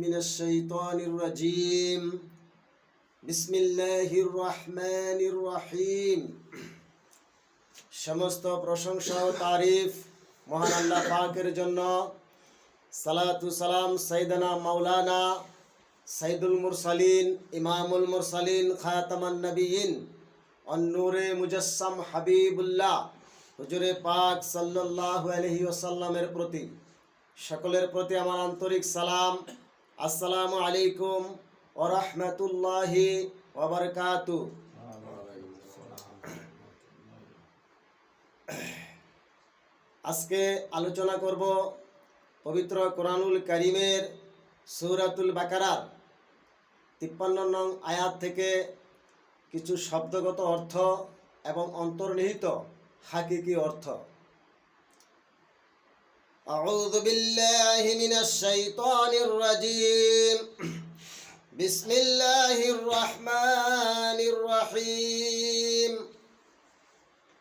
من الشيطان الرجيم بسم الله الرحمن الرحيم সমস্ত প্রশংসা ও তারিফ মহান আল্লাহ পাকের জন্য। সালাতু সালাম সাইয়্যিদানা মাওলানা সাইয়্যিদুল মুরসালিন ইমামুল মুরসালিন খাতামান নবিয়্যিন অন-নূরে মুজাসসাম হাবিবুল্লাহ হুজুরে পাক সাল্লাল্লাহু আলাইহি ওয়াসাল্লামের প্রতি সকলের প্রতি আমার আন্তরিক সালাম। আসসালামু আলাইকুম ওয়া রাহমাতুল্লাহি ওয়া বারাকাতুহু। আজকে আলোচনা করব পবিত্র কোরআনুল কারীমের সূরাতুল বাকারার 53 নং আয়াত থেকে কিছু শব্দগত অর্থ এবং অন্তর্নিহিত হাকিকি অর্থ। আউযু বিল্লাহি মিনাশ শাইতানির রাজীম। বিসমিল্লাহির রাহমানির রহিম।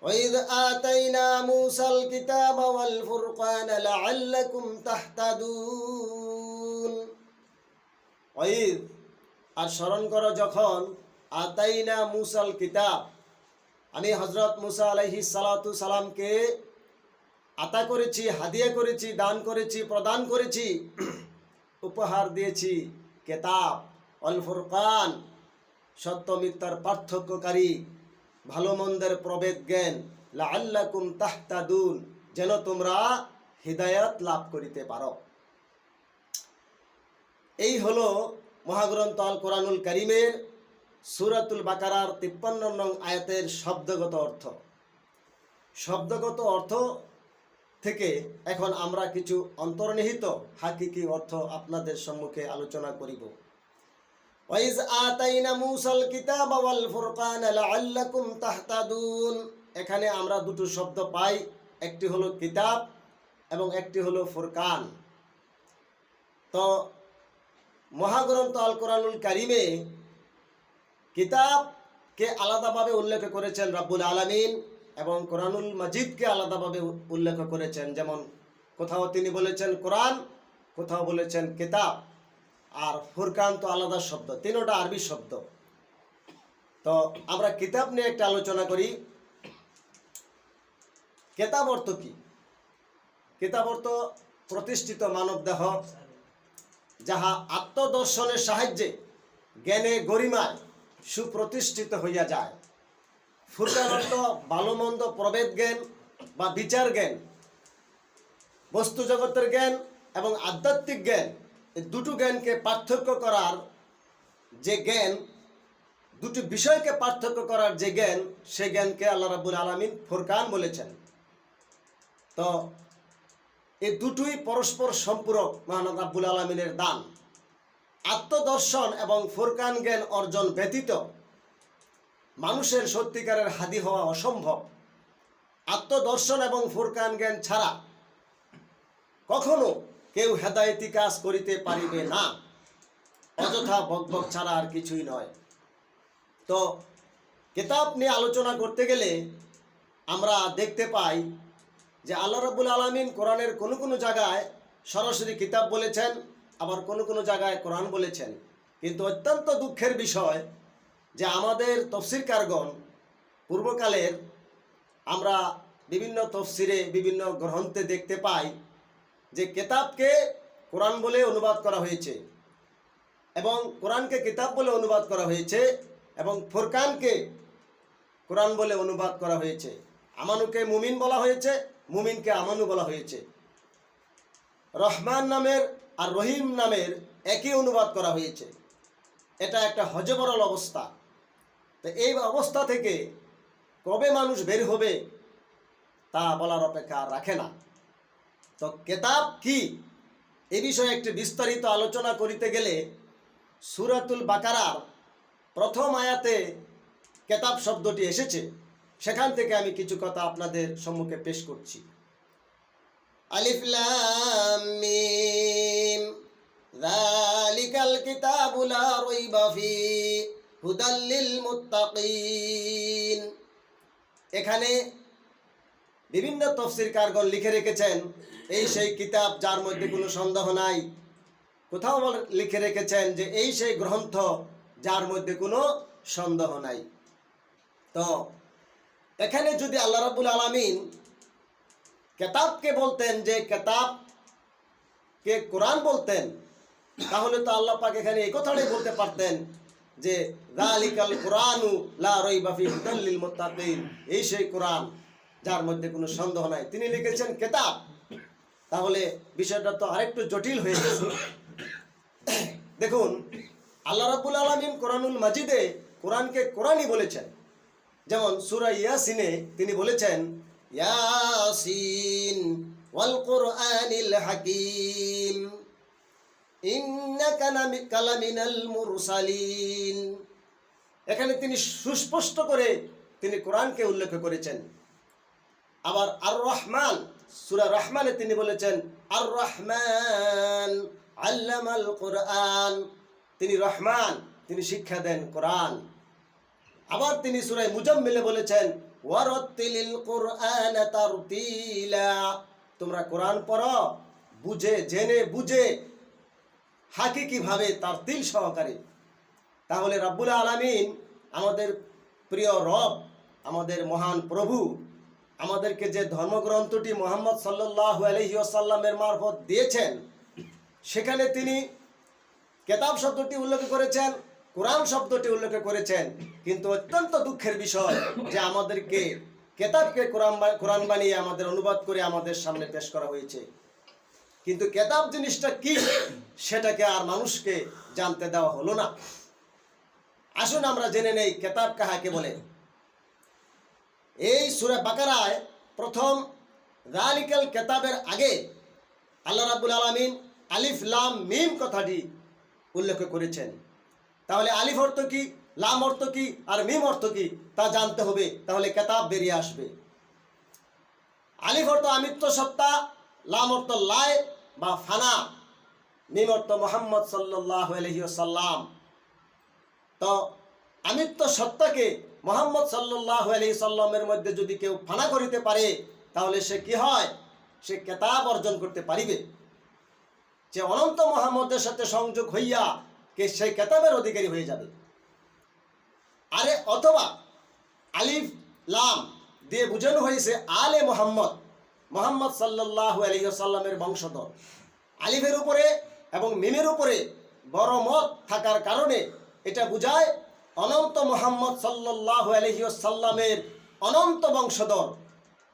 وَإِذْ آتَيْنَا مُوسَى الْكِتَابَ وَالْفُرْقَانَ لَعَلَّكُمْ تَهْتَدُونَ। ওয়াইদ আর স্মরণ করো যখন আতাইনা মুসাল কিতাব, আমি হযরত মুসা আলাইহিস সালাতু সালামকে আতা করেছি, হাদিয়া করেছি, দান করেছি, প্রদান করেছি, উপহার দিয়েছি কিতাব, আল ফুরকান সত্য মিথ্যার পার্থক্যকারী, ভালো মন্দের প্রভেদ জ্ঞান, লাআল্লাকুম তাহতাদুন যেন তোমরা হিদায়াত লাভ করিতে পারো। এই হলো মহাগ্রন্থ আল কোরআনুল কারীমের সূরাতুল বাকারার 53 নং আয়াতের শব্দগত অর্থ। শব্দগত অর্থ থেকে এখন আমরা কিছু অন্তর্নিহিত হাকিকি অর্থ আপনাদের সম্মুখে আলোচনা করিব। ওয়াইজ আতাইনা মুসাল কিতাবা ওয়াল ফুরকান লাআল্লাকুম তাহতাদুন, এখানে আমরা দুটো শব্দ পাই, একটি হলো কিতাব এবং একটি হলো ফুরকান। তো মহাগ্রন্থ আল কোরআনুল কারীমে কিতাবকে আলাদাভাবে উল্লেখ করেছেন রব্বুল আলামিন এবং কোরআনুল মাজিদকে আলাদাভাবে উল্লেখ করেছেন। যেমন কোথাও তিনি বলেছেন কোরআন, কোথাও বলেছেন কিতাব, আর ফুরকান তো আলাদা শব্দ, তিনটা আরবি শব্দ। তো আমরা কিতাব নিয়ে একটা আলোচনা করি। কিতাব অর্থ কি? কিতাব অর্থ প্রতিষ্ঠিত মানব দেহ, যাহা আত্মদর্শনের সাহায্যে জ্ঞানে গরিমায় সুপ্রতিষ্ঠিত হইয়া যায়। ফুরকান অর্থ ভালো মন্দ প্রভেদ জ্ঞান বা বিচার জ্ঞান, বস্তু জগতের জ্ঞান এবং আধ্যাত্মিক জ্ঞান, এই দুটো জ্ঞানকে পার্থক্য করার যে জ্ঞান, দুটি বিষয়কে পার্থক্য করার যে জ্ঞান, সেই জ্ঞানকে আল্লাহ রাব্বুল আলামিন ফুরকান বলেছেন। তো এই দুটোই পরস্পর সম্পূরক মহান রাব্বুল আলামিনের দান। আত্মদর্শন এবং ফুরকান জ্ঞান অর্জন ব্যতীত মানুষের সত্যিকারের হাদি হওয়া অসম্ভব। আত্মদর্শন এবং ফুরকান জ্ঞান ছাড়া কখনো কেউ হেদায়েতি কাজ করিতে পারিবে না, অযথা বকবক ছাড়া আর কিছুই নয়। তো কিতাব নিয়ে আলোচনা করতে গেলে আমরা দেখতে পাই যে আল্লাহ রাব্বুল আলামিন কোরআনের কোনো কোনো জায়গায় সরাসরি কিতাব বলেছেন, আবার কোনো কোনো জায়গায় কোরআন বলেছেন। কিন্তু অত্যন্ত দুঃখের বিষয় যে আমাদের তফসিরকারগণ পূর্বকালের আমরা বিভিন্ন তফসিরে বিভিন্ন গ্রন্থে দেখতে পাই যে কিতাবকে কোরআন বলে অনুবাদ করা হয়েছে এবং কোরআনকে কিতাব বলে অনুবাদ করা হয়েছে এবং ফুরকানকে কোরআন বলে অনুবাদ করা হয়েছে। আমানুকে মুমিন বলা হয়েছে, মুমিনকে আমানু বলা হয়েছে। রহমান নামের আর রহিম নামের একই অনুবাদ করা হয়েছে। এটা একটা হযবরল অবস্থা। তো এই অবস্থা থেকে কবে মানুষ বের হবে তা বলার অপেক্ষা রাখে না। তো কিতাব কি এ বিষয়ে একটি বিস্তারিত আলোচনা করিতে গেলে সূরাতুল বাকারার প্রথম আয়াতে কিতাব শব্দটি এসেছে, সেখান থেকে আমি কিছু কথা আপনাদের সম্মুখে পেশ করছি। আলিফ লাম মিম যালিকাল কিতাবু লা রাইবা ফীহি হুদাল লিল মুত্তাকিন। এখানে বিভিন্ন তফসিরকারগণ লিখে রেখেছেন এই সেই কিতাব যার মধ্যে কোনো সন্দেহ নাই, কোথাও লিখে রেখেছেন যে এই সেই গ্রন্থ যার মধ্যে কোনো সন্দেহ নাই। তো এখানে যদি আল্লাহ রাব্বুল আলামিন কেতাবকে বলতেন যে কেতাবকে কোরআন বলতেন, তাহলে তো আল্লাহ পাক এখানে এই কথাটাই বলতে পারতেন যে যালিকাল কুরআনু লা রাইবা ফিহি হুদাল লিল মুত্তাকিন, এই সেই কোরআন যার মধ্যে কোনো সন্দেহ নাই। তিনি লিখেছেন কেতাব, তাহলে বিষয়টা তো আরেকটু জটিল হয়ে গেছে। দেখুন, আল্লাহ রাব্বুল আলামিন কোরআনুল মাজিদে কোরআনকে কোরআনই বলেছেন। যেমন সূরা ইয়াসিনে তিনি বলেছেন ইয়াসিন ওয়াল কুরআনিল হাকিম ইন্নাকা লামিনাল মুরসালিন। এখানে তিনি সুস্পষ্ট করে তিনি কোরআনকে উল্লেখ করেছেন। আবার আর রহমান, সূরা রহমানে তিনি বলেছেন আর রহমান আল্লামাল কোরআন, তিনি রহমান, তিনি শিক্ষা দেন কোরআন। আবার তিনি সূরা মুজাম্মিলে বলেছেন ওয়ারাত্তিলিল কুরআন তারতিলা, তোমরা কোরআন পড়ো বুঝে জেনে বুঝে হাকিকিভাবে তারতিল সহকারে। তাহলে রাব্বুল আলামিন আমাদের প্রিয় রব, আমাদের মহান প্রভু আমাদেরকে যে ধর্মগ্রন্থটি মুহাম্মদ সাল্লাল্লাহু আলাইহি ওয়াসাল্লামের মারফত দিয়েছেন, সেখানে তিনি কেতাব শব্দটি উল্লেখ করেছেন, কোরআন শব্দটি উল্লেখ করেছেন। কিন্তু অত্যন্ত দুঃখের বিষয় যে আমাদেরকে কেতাবকে কোরআন বানিয়ে আমাদের অনুবাদ করে আমাদের সামনে পেশ করা হয়েছে, কিন্তু কেতাব জিনিসটা কি সেটাকে আর মানুষকে জানতে দেওয়া হলো না। আসুন আমরা জেনে নেই কেতাব কাহাকে বলে। এই সূরা বাকারায় প্রথম যালিকাল কেতাবের আগে আল্লাহ রাব্বুল আলামিন আলিফ লাম মিম কথাটি উল্লেখ করেছেন। তাহলে আলিফ অর্থ কি, লাম অর্থ কি, আর মিম অর্থ কি তা জানতে হবে, তাহলে কেতাব বেরিয়ে আসবে। আলিফ অর্থ আমিত্ব সত্তা, লাম অর্থ লাই বা ফানা, মিম অর্থ মুহাম্মদ সাল্লাল্লাহু আলাইহি ওয়াসাল্লাম। তো আমিত্ব সত্তাকে মুহাম্মদ সাল্লাল্লাহু আলাইহি সাল্লামের মধ্যে যদি কেউ ফানা করিতে পারে, তাহলে সে কি হয়, সে কেতাব অর্জন করতে পারিবে। যে অনন্ত মুহাম্মদের সাথে সংযোগ হইয়া কে সেই কেতাবের অধিকারী হয়ে যাবে। আরে অথবা আলিফ লাম দিয়ে বোঝানো হয়েছে আলে মুহাম্মদ, মুহাম্মদ সাল্লাল্লাহু আলাইহি ওয়াসাল্লামের বংশধর। আলিফের উপরে এবং মিমের উপরে বড় মত থাকার কারণে এটা বোঝায় অনন্ত মুহাম্মদ সাল্লাল্লাহু আলাইহি ওয়াসাল্লামের অনন্ত বংশধর।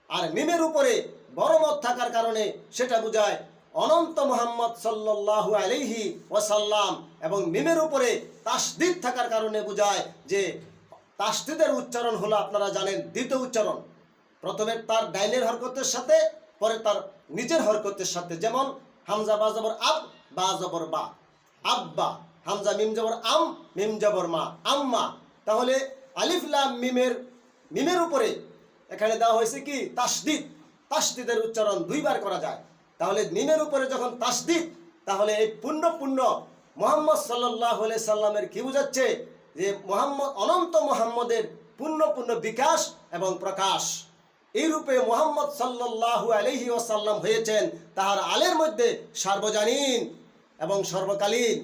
আর মিমের উপরে বড় মত থাকার কারণে সেটা বোঝায় অনন্ত মুহাম্মদ সাল্লাল্লাহু আলাইহি ওয়াসাল্লাম। এবং মিমের উপরে তাসদীদ থাকার কারণে বোঝায় যে তাসদীদের উচ্চারণ হলো, আপনারা জানেন, দ্বিতীয় উচ্চারণ। প্রথমে তার ডাইনের হরকতের সাথে, পরে তার নিচের হরকতের সাথে। যেমন হামজা বা জবর আব, বা জবর বা, আব্বা। হামজা মিম জবর আম, মিম জবর মা, আম্মা। তাহলে আলিফ লাম মিমের উপরে এখানে দেওয়া হয়েছে কি তাসদীদ। তাসদীদের উচ্চারণ দুইবার করা যায়। তাহলে মিমের উপরে যখন তাসদীদ, তাহলে এই পূর্ণ মুহাম্মদ সাল্লাল্লাহু আলাইহি সাল্লামের কি বোঝাচ্ছে, যে মুহাম্মদ অনন্ত মুহাম্মদের পূর্ণ বিকাশ এবং প্রকাশ। এই রূপে মুহাম্মদ সাল্লাল্লাহু আলাইহি ওয়াসাল্লাম হয়েছেন তাহার আলের মধ্যে সার্বজনীন এবং সর্বকালীন।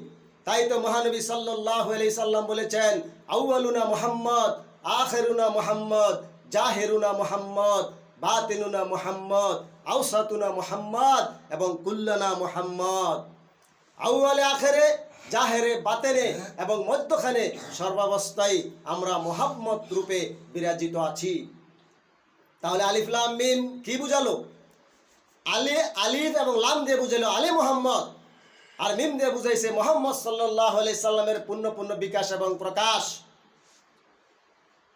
তাই তো মহানবী সাল্লাল্লাহু আলাইহি সাল্লাম বলেছেন আউয়ালুনা মুহাম্মদ, আখিরুনা মুহাম্মদ, জাহিরুনা মুহাম্মদ, বাতিনুনা মুহাম্মদ, আওসাতুনা মুহাম্মদ এবং কুল্লানা মুহাম্মদ। আউয়ালে আখেরে, জাহেরে বাতেনে এবং মধ্যখানে সর্বাবস্থায় আমরা মুহাম্মদ রূপে বিরাজিত আছি। তাহলে আলিফ লাম মিম কি বুঝালো? আলিফ এবং লাম দিয়ে বুঝালো আলী মুহাম্মদ, আর মিম দিয়ে বুঝাইছে মুহাম্মদ সাল্লাল্লাহু আলাইহি সাল্লামের পূর্ণ বিকাশ এবং প্রকাশ।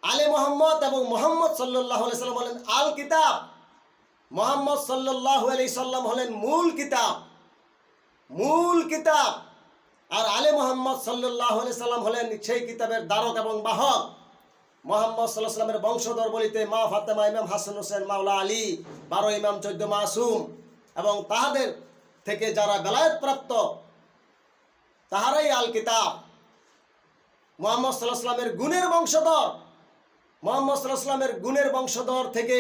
আলে মুহাম্মদ এবং মুহাম্মদ সাল্লাল্লাহু আলাইহি সাল্লাম হলেন আল কিতাব, মুহাম্মদ সাল্লাল্লাহু আলাইহি সাল্লাম হলেন মূল কিতাব। আর আলে মুহাম্মদ সাল্লাল্লাহু আলাইহি সাল্লাম হলেন সেই কিতাবের ধারক এবং বাহক। মুহাম্মদ সাল্লাল্লাহু আলাইহি সাল্লামের বংশধর বলিতে মা ফাতেমা, ইমাম হাসান হোসেন, মাওলা আলী, 12 ইমাম, 14 মাসুম এবং তাহাদের থেকে যারা বেলায়েত প্রাপ্ত তাহারাই আল কিতাব। মুহাম্মদ সাল্লাল্লাহু আলাইহি সাল্লামের গুণের বংশধর, মুহাম্মদ সাল্লাল্লাহু আলাইহি সাল্লামের গুণের বংশধর থেকে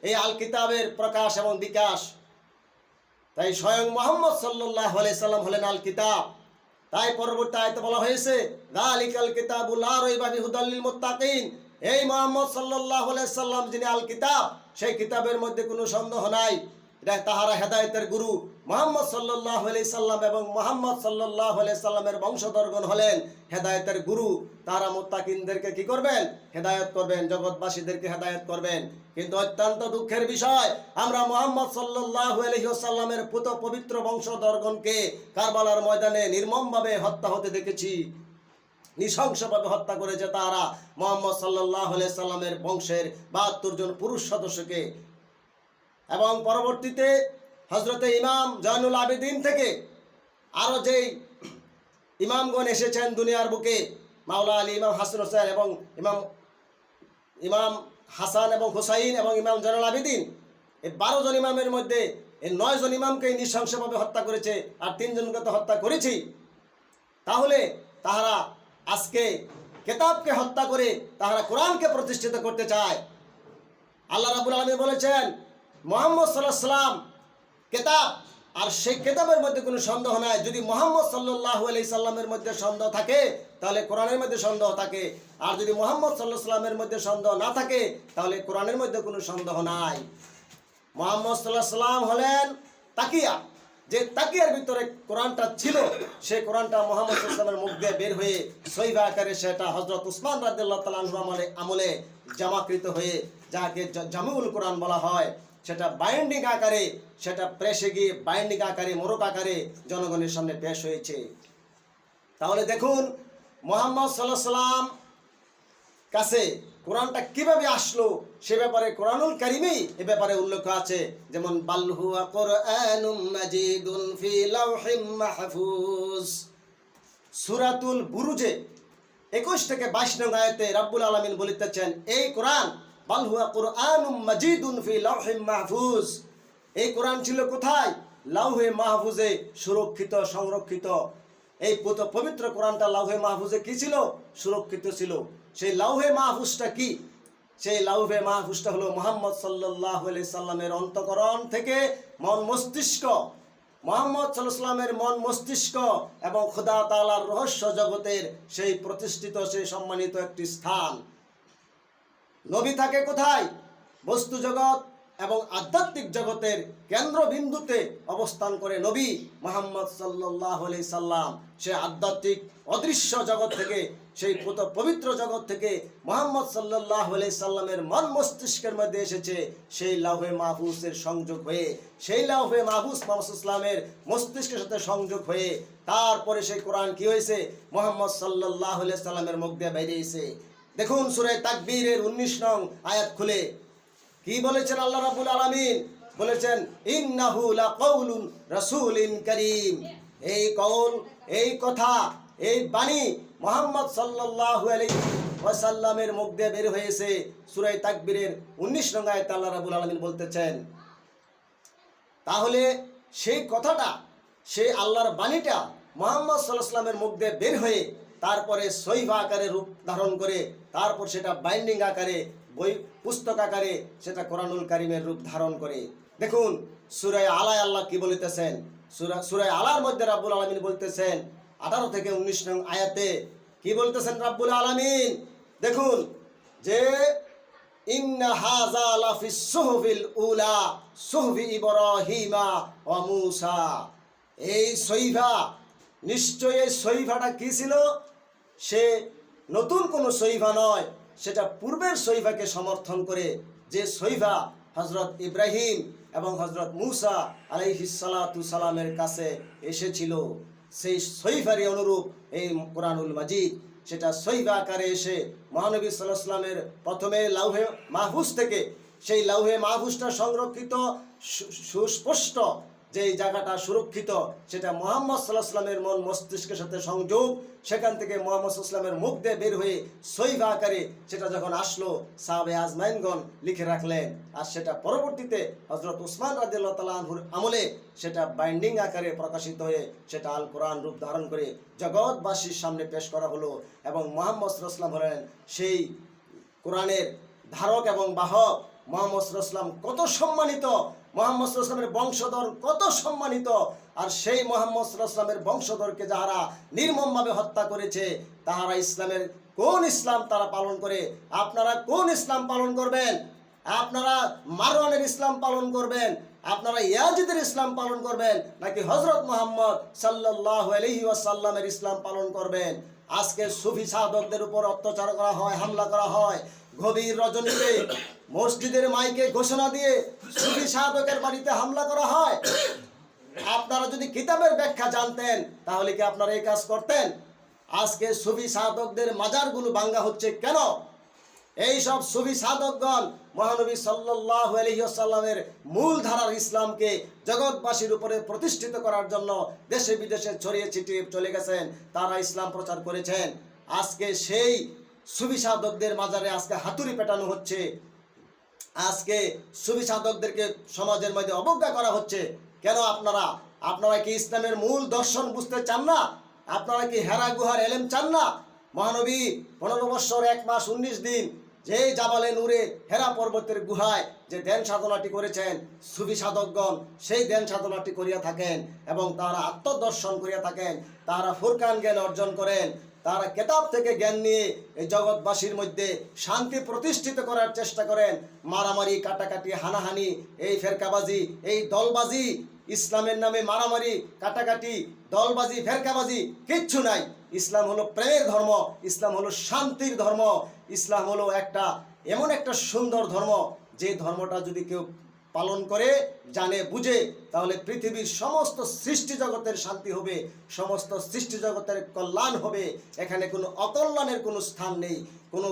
এই আল কিতাবের প্রকাশ এবং বিকাশ। তাই স্বয়ং মুহাম্মদ সাল্লাল্লাহু আলাইহি সাল্লাম হলেন আল কিতাব। তাই পরবর্তী আয়াতে বলা হয়েছে যালিকাল কিতাবু লা রাইবা ফিহি হুদাল লিল মুত্তাকিন। এই মুহাম্মদ সাল্লাল্লাহু আলাইহি সাল্লাম যিনি আল কিতাব, সেই কিতাবের মধ্যে কোনো সন্দেহ নাই, এটা তাহারা হেদায়েতের গুরু। মুহাম্মদ সাল্লাল্লাহু আলাইহি সাল্লাম এবং মুহাম্মদ সাল্লাল্লাহু আলাইহি সাল্লামের বংশধরগণ হলেন হেদায়েতের গুরু। তারা মুত্তাকিনদেরকে কি করবেন? হেদায়েত করবেন, জগৎবাসীদেরকে হেদায়েত করবেন। কিন্তু অত্যন্ত দুঃখের বিষয়, আমরা মুহাম্মদ সাল্লাল্লাহু আলাইহি ওয়াসাল্লামের পুত পবিত্র বংশধরগণকে কারবালার ময়দানে নির্মমভাবে হত্যা হতে দেখেছি। নৃশংসভাবে হত্যা করেছে তারা মুহাম্মদ সাল্লাল্লাহু আলাইহি সাল্লামের বংশের ৭২ জন পুরুষ সদস্যকে। এবং পরবর্তীতে হযরতে ইমাম জয়নুল আবেদিন থেকে আরও যেই ইমামগণ এসেছেন দুনিয়ার বুকে, মাওলা আলী, ইমাম হাসান হোসেন এবং ইমাম হাসান এবং হুসাইন এবং ইমাম জয়নুল আবেদিন, এই ১২ জন ইমামের মধ্যে এই ৯ জন ইমামকে নৃশংসভাবে হত্যা করেছে, আর ৩ জনকে তো হত্যা করেছি। তাহলে তাহারা আজকে কিতাবকে হত্যা করে তাহারা কোরআনকে প্রতিষ্ঠিত করতে চায়। আল্লাহ রাব্বুল আলামিন বলেছেন মুহাম্মদ সাল্লাল্লাহু আলাইহি সাল্লাম কিতাব, আর সেই কিতাবের মধ্যে কোনো সন্দেহ নাই। যদি মুহাম্মদ সাল্লাল্লাহু আলাইহি সাল্লামের মধ্যে সন্দেহ থাকে, তাহলে কোরআনের মধ্যে সন্দেহ থাকে। আর যদি মুহাম্মদ সাল্লাল্লাহু আলাইহি সাল্লামের মধ্যে সন্দেহ না থাকে, তাহলে কোরআনের মধ্যে কোনো সন্দেহ নাই। মুহাম্মদ সাল্লাল্লাহু আলাইহি সাল্লাম হলেন তাকিয়া। যে তাকিয়ার ভিতরে কোরআনটা ছিল, সেই কোরআনটা মুহাম্মদ সাল্লাল্লাহু আলাইহি সাল্লামের মুখ দিয়ে বের হয়ে সহিফা আকারে সেটা হযরত উসমান রাদিয়াল্লাহু তাআলা আনহু আমলে জামাকৃত হয়ে, যাকে জামিউল কোরআন বলা হয়, সেটা বাইন্ডিং আকারে, সেটা প্রেসে গিয়ে বাইন্ডিং আকারে, মোড়ক আকারে জনগণের সামনে পেশ হয়েছে। তাহলে দেখুন মুহাম্মদ সাল্লাল্লাহু আলাইহি সাল্লাম কাছে কোরআনটা কিভাবে আসলো, সে ব্যাপারে কোরআনুল কারীমে এ ব্যাপারে উল্লেখ আছে। যেমন বাল হুয়া কুরআনুম মাজিদুন ফি লাওহিম মাহফুজ, সূরাতুল বুরুজে ২১ থেকে ২২ নং আয়াতে রাব্বুল আলামিন বলিতেছেন, এই কোরআন বাল হুয়া কুরআনুম মাজিদুন ফি লাওহিম মাহফুজ, এই কোরআন ছিল কোথায়? লাউহে মাহফুজে সুরক্ষিত, সংরক্ষিত। এই পবিত্র কোরআনটা লাউহে মাহফুজে কি ছিল? সুরক্ষিত ছিল। সেই লাউহে মাহফুজটা কি? সেই লাউহে মাহফুজটা হলো মুহাম্মদ সাল্লাল্লাহু আলাইহি সাল্লামের অন্তঃকরণ থেকে মন মস্তিষ্ক, মুহাম্মদ সাল্লাল্লাহু আলাইহি সাল্লামের মন মস্তিষ্ক এবং খোদা তাআলার রহস্য জগতের সেই প্রতিষ্ঠিত, সেই সম্মানিত একটি স্থান। নবী থাকে কোথায়? বস্তু জগৎ এবং আধ্যাত্মিক জগতের কেন্দ্রবিন্দুতে অবস্থান করে নবী মুহাম্মদ সাল্লাল্লাহু আলাইহি সাল্লাম। সে আধ্যাত্মিক অদৃশ্য জগৎ থেকে, সেই পবিত্র জগৎ থেকে মুহাম্মদ সাল্লাল্লাহু আলাইহি সাল্লামের মন মস্তিষ্কের মধ্যে এসেছে সেই লাউহে মাহফুজের সংযোগ হয়ে, সেই লাউহে মাহফুজ মুহাম্মদ সাল্লামের মস্তিষ্কের সাথে সংযোগ হয়ে তারপরে সেই কোরআন কি হয়েছে? মুহাম্মদ সাল্লাল্লাহু আলাইহি সাল্লামের মুখ দিয়ে বেরিয়েছে। দেখুন সূরা তাকবীরের ১৯ নং আয়াত খুলে কি বলেছেন আল্লাহ রাব্বুল আলামিন? বলেছেন ইন্নাহু লাকাউলুন রাসূলিন কারীম। এই কওল, এই কথা, এই বাণী মুহাম্মদ সাল্লাল্লাহু আলাইহি ওয়াসাল্লামের মুখ দিয়ে বের হয়েছে। সূরা তাকবীরের ১৯ নং আয়াতে আল্লাহ রাব্বুল আলামিন বলতেছেন, তাহলে সেই কথাটা, সেই আল্লাহর বাণীটা মুহাম্মদ সাল্লাল্লাহু আলাইহি ওয়াসাল্লামের মুখ দিয়ে বের হয়ে তারপরে সহিফা আকারে রূপ ধারণ করে, তারপর সেটা বাইন্ডিং আকারে, বই পুস্তক আকারে সেটা কোরআনুল কারীমের রূপ ধারণ করে। দেখুন সূরা আলায় আল্লাহ কি বলতেছেন? সূরা আলার মধ্যে রাব্বুল আলামিন বলতেছেন ১৮ থেকে ১৯ নং আয়াতে কি বলতেছেন রাব্বুল আলামিন? দেখুন যে ইন্না হাযা লাফিস সুহুফিল উলা সুহফি ইব্রাহিমা ওয়া মূসা। এই সহিফা, নিশ্চয়ই এই সহিফাটা কি ছিল? সে নতুন কোনো সহিফা নয়, সেটা পূর্বের সহিফাকে সমর্থন করে, যে সহিফা হযরত ইব্রাহিম এবং হযরত মূসা আলাইহিস সালাতু সালামের কাছে এসেছিল, সেই সহিফারই অনুরূপ এই কোরআনুল মাজিদ। সেটা সহিফা আকারে এসে মহানবী সাল্লাল্লাহু আলাইহি ওয়াসাল্লামের প্রথমে লাউহে মাহফুজ থেকে, সেই লাউহে মাহফুজটা সংরক্ষিত, সুস্পষ্ট যে জায়গাটা সুরক্ষিত, সেটা মুহাম্মদ সাল্লাল্লাহু আলাইহি ওয়াসাল্লামের মন মস্তিষ্কের সাথে সংযোগ। সেখান থেকে মুহাম্মদ সাল্লাল্লাহু আলাইহি ওয়াসাল্লামের মুখ দিয়ে বের হয়ে সহিফা আকারে সেটা যখন আসলো, সাহাবে আজমাইনগণ লিখে রাখলেন। আর সেটা পরবর্তীতে হযরত উসমান রাদিয়াল্লাহু তাআলা আনহুর আমলে সেটা বাইন্ডিং আকারে প্রকাশিত হয়ে সেটা আল কোরআন রূপ ধারণ করে জগৎবাসীর সামনে পেশ করা হলো। এবং মুহাম্মদ সাল্লাল্লাহু আলাইহি ওয়াসাল্লাম হলেন সেই কোরআনের ধারক এবং বাহক। মুহাম্মদ সাল্লাল্লাহু আলাইহি ওয়াসাল্লাম কত সম্মানিত, মুহাম্মদ সাল্লাল্লাহু আলাইহি ওয়াসাল্লামের বংশধর কত সম্মানিত, আর সেই মুহাম্মদ সাল্লাল্লাহু আলাইহি ওয়াসাল্লামের বংশধরকে যারা নির্মমভাবে হত্যা করেছে, তাহারা ইসলামের কোন ইসলাম তারা পালন করে? আপনারা কোন ইসলাম পালন করবেন? আপনারা মারওয়ানের ইসলাম পালন করবেন, আপনারা ইয়াজিদের ইসলাম পালন করবেন, নাকি হযরত মুহাম্মদ সাল্লাল্লাহু আলাইহি ওয়াসাল্লামের ইসলাম পালন করবেন? আজকে সুফি সাধকদের উপর অত্যাচার করা হয়, হামলা করা হয়। গভীর রজনীতে মসজিদের মাইকে ঘোষণা দিয়ে সুফি সাধকের বাড়িতে হামলা করা হয়। আপনারা যদি কিতাবের ব্যাখ্যা জানতেন তাহলে কি আপনারা এই কাজ করতেন? আজকে সুফি সাধকদের মাজারগুলো ভাঙ্গা হচ্ছে কেন? এই সব সুফি সাধকগণ মহানবী সাল্লাল্লাহু আলাইহি ওয়াসাল্লামের মূল ধারার ইসলামকে জগৎবাসীর উপরে প্রতিষ্ঠিত করার জন্য দেশে বিদেশে ছড়িয়ে ছিটিয়ে চলে গেছেন, তারা ইসলাম প্রচার করেছেন। আজকে সেই সুফি সাধকদের মাজারে আজকে হাতুড়ি পেটানো হচ্ছে, আজকে সুফি সাধকদেরকে সমাজের মধ্যে অবজ্ঞা করা হচ্ছে। কেন? আপনারা কি ইসলামের মূল দর্শন বুঝতে চান না? আপনারা কি হেরা গুহার এলেম চান না? মহানবী 15 বছর 1 মাস 19 দিন যে জাবালে নূরে হেরা পর্বতের গুহায় যে ধ্যান সাধনাটি করেছেন, সুফি সাধকগণ সেই ধ্যান সাধনাটি করিয়া থাকেন এবং তারা আত্মদর্শন করিয়া থাকেন, তারা ফুরকান জ্ঞান অর্জন করেন, তারা কেতাব থেকে জ্ঞান নিয়ে এই জগৎবাসীর মধ্যে শান্তি প্রতিষ্ঠিত করার চেষ্টা করেন। মারামারি, কাটাকাটি, হানাহানি, এই ফেরকাবাজি, এই দলবাজি, ইসলামের নামে মারামারি, কাটাকাটি, দলবাজি, ফেরকাবাজি কিচ্ছু নাই। ইসলাম হলো প্রেমের ধর্ম, ইসলাম হলো শান্তির ধর্ম, ইসলাম হলো এমন একটা সুন্দর ধর্ম, যে ধর্মটা যদি কেউ পালন করে, জানে, বুঝে, তাহলে পৃথিবীর সমস্ত সৃষ্টি জগতের শান্তি হবে, সমস্ত সৃষ্টি জগতের কল্যাণ হবে। এখানে কোনো অকল্যাণের কোনো স্থান নেই, কোনো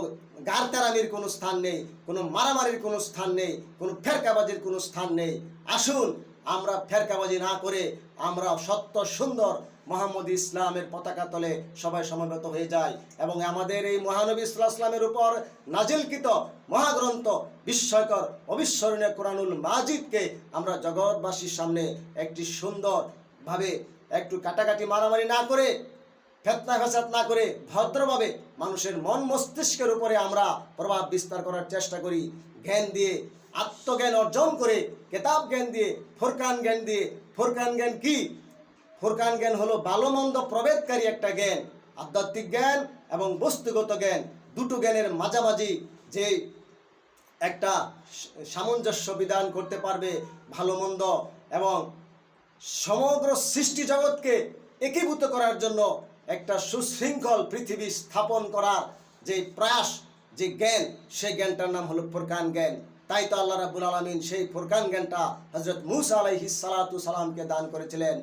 গারতারামির কোনো স্থান নেই, কোনো মারামারির কোনো স্থান নেই, কোনো ফেরকাবাজির কোনো স্থান নেই। আসুন আমরা ফেরকাবাজি না করে আমরা সত্য সুন্দর মুহাম্মদী ইসলামের পতাকা তলে সবাই সমবেত হয়ে যায় এবং আমাদের এই মহানবী সাল্লাল্লাহু আলাইহি ওয়াসাল্লামের উপর নাজিলকৃত মহাগ্রন্থ বিস্ময়কর অবিস্মরণীয় কোরআনুল মাজিদকে আমরা জগৎবাসীর সামনে একটি সুন্দরভাবে, একটু কাটাকাটি মারামারি না করে, ফিতনা ফাসাদ না করে, ভদ্রভাবে মানুষের মন মস্তিষ্কের উপরে আমরা প্রভাব বিস্তার করার চেষ্টা করি। জ্ঞান দিয়ে, আত্মজ্ঞান অর্জন করে, কেতাব জ্ঞান দিয়ে, ফুরকান জ্ঞান দিয়ে। ফুরকান জ্ঞান কি? ফুরকান জ্ঞান হলো ভালো মন্দ প্রভেদকারী একটা জ্ঞান। আধ্যাত্মিক জ্ঞান এবং বস্তুগত জ্ঞান, দুটো জ্ঞানের মাঝামাঝি যে একটা সামঞ্জস্য বিধান করতে পারবে, ভালো মন্দ এবং সমগ্র সৃষ্টি জগৎকে একীভূত করার জন্য একটা সুশৃঙ্খল পৃথিবী স্থাপন করার যে প্রয়াস, যে জ্ঞান, সেই জ্ঞানটার নাম হলো ফুরকান জ্ঞান। তাই তো আল্লাহ রাব্বুল আলামিন সেই ফুরকান জ্ঞানটা হযরত মূসা আলাইহিস সালাতু সালামকে দান করেছিলেন।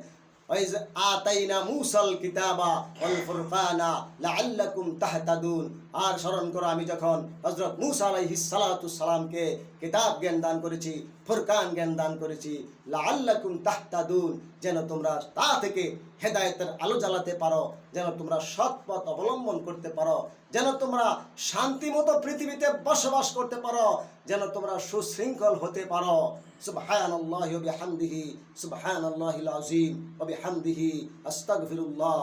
ওয়াইজ আতাইনা মূসাল কিতাবা ওয়াল ফুরকানা লাআল্লাকুম তাহতাদুন। আর স্মরণ করো, আমি যখন হযরত মূসা আলাইহিস সালাতু সালামকে কিতাব জ্ঞান দান করেছি, ফুরকান জ্ঞান দান করেছি, লাআল্লাকুম তাহতাদুন, যেন তোমরা তা থেকে হেদায়েতের আলো জ্বালাতে পারো, যেন তোমরা সৎ পথ অবলম্বন করতে পারো, যেন তোমরা শান্তিমতো পৃথিবীতে বসবাস করতে পারো, যেন তোমরা সুশৃঙ্খল হতে পারো। সুবহানাল্লাহি ওয়া বিহামদিহি, সুবহানাল্লাহিল আযীম ওয়া বিহামদিহি, আস্তাগফিরুল্লাহ।